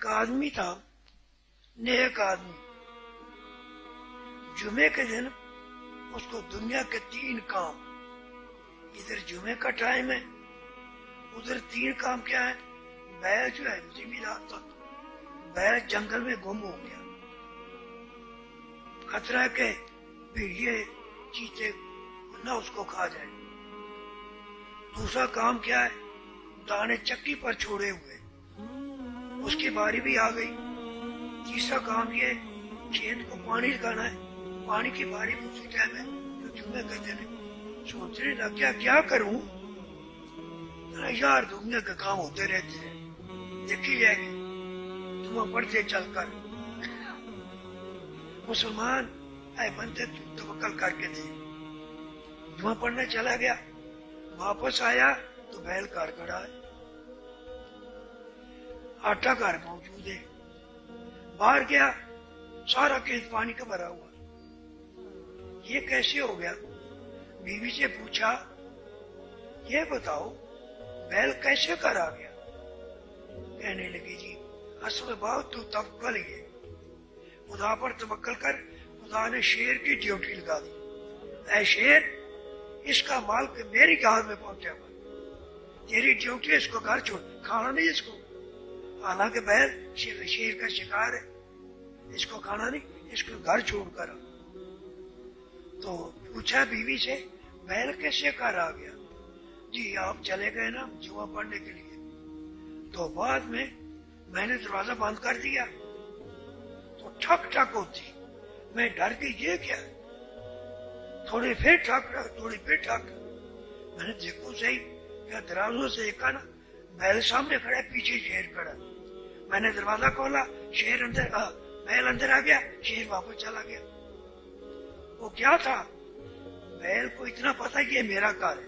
आदमी था, नेक आदमी। जुमे के दिन उसको दुनिया के 3 काम, इधर जुमे का टाइम है, उधर 3 काम क्या है? बैल जो है जिम्मेदार था, बैल जंगल में गुम हो गया, खतरा है कि भेड़िए चीते ना उसको खा जाए। दूसरा काम क्या है? दाने चक्की पर छोड़े हुए, उसकी बारी भी आ गई। तीसरा काम ये खेत को पानी लगाना है, पानी की बारी भी उसी टाइम है जो जुम्मे के दिन। सोचने लग गया क्या करूं यार, दुनिया के काम होते रहते हैं, देखी जाएगी, तुम पढ़ते चलकर। मुसलमान ऐ बनते तवक्कल करके थे। जुम्मा पढ़ने चला गया, वापस आया तो बैल कार खड़ा है, आटा घर मौजूद है। बाहर गया, सारा खेत पानी का भरा हुआ। ये कैसे हो गया? बीवी से पूछा, ये बताओ बैल कैसे घर आ गया? कहने लगी, जी असल बात तो तवक्कल ही है, खुदा पर तवक्कल कर। खुदा ने शेर की ड्यूटी लगा दी, ऐ शेर इसका माल के मेरी गांव में पहुंचा हुआ, तेरी ड्यूटी इसको घर छोड़, खाना नहीं इसको। हालांकि बैल शेर का शिकार है, इसको खाना नहीं, इसको घर छोड़ कर। तो पूछा बीवी से, बैल कैसे घर आ गया? जी आप चले गए ना जुआ पढ़ने के लिए, तो बाद में मैंने दरवाजा बंद कर दिया तो ठक ठक होती, मैं डर गई, ये क्या? थोड़ी फिर ठक, थोड़ी फिर ठक। मैंने देखो सही, क्या दरवाजों से देखा ना, बैल सामने खड़ा है, पीछे शेर खड़ा। मैंने दरवाजा खोला, शेर अंदर, बैल अंदर आ गया, शेर वापस चला गया। वो क्या था? बैल को इतना पता कि ये मेरा घर है।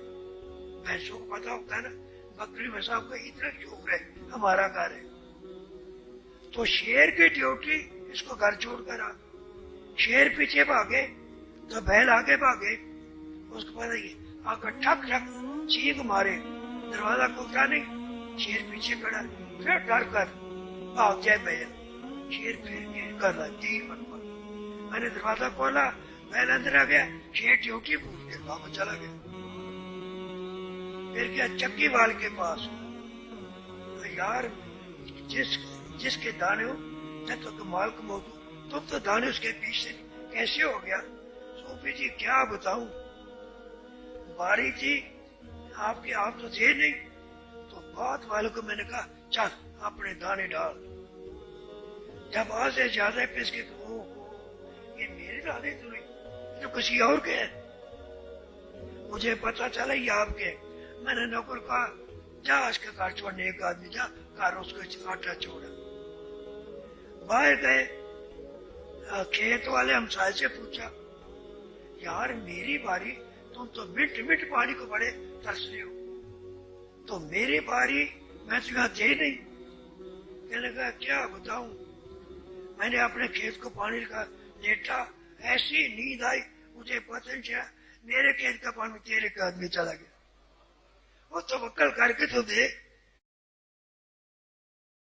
भैंसों को पता होता है ना, बकरी भैंसा को इतना शौक है हमारा घर है। तो शेर की ड्यूटी इसको घर छोड़कर आ। शेर पीछे भागे तो बैल आगे भागे, उसको पता ही आकर ठक ठक चीख मारे, दरवाजा खुलता नहीं, शेर पीछे खड़ा, फिर डर कर भाग जाए बैल, शेर फिर कर तीर बनवा। मैंने दरवाजा खोला, बैल अंदर आ गया, शेर ड्यूटी भूल गया, वापस चला गया। फिर क्या चक्की वाल के पास, तो यार जिसके दाने हो जब तो माल को मौजूद, तुम तो दाने उसके पीछे कैसे हो गया? सूफी जी क्या बताऊं, बारी थी आपके, आप तो थे नहीं। तो बात वालों को मैंने कहा, चल अपने दाने डाल। जब आज से ज्यादा पिस के, ये मेरे दाने तो नहीं, तो किसी और के हैं। मुझे पता चला ये आपके। मैंने नौकर कहा, जा इसका कार छोड़ने, एक आदमी जा कार उसको आटा छोड़ा। बाहर गए, खेत वाले हमसाय से पूछा, यार मेरी बारी, तुम तो मिनट मिनट पानी को बड़े तरस रहे हो, तो मेरी बारी मैं तो यहाँ थे नहीं। कहने लगा क्या बताऊं, मैंने अपने खेत को पानी लगा लेटा, ऐसी नींद आई मुझे पता नहीं चला, मेरे खेत का पानी तेरे खेत में चला गया। वो तवक्कल करके तो दे।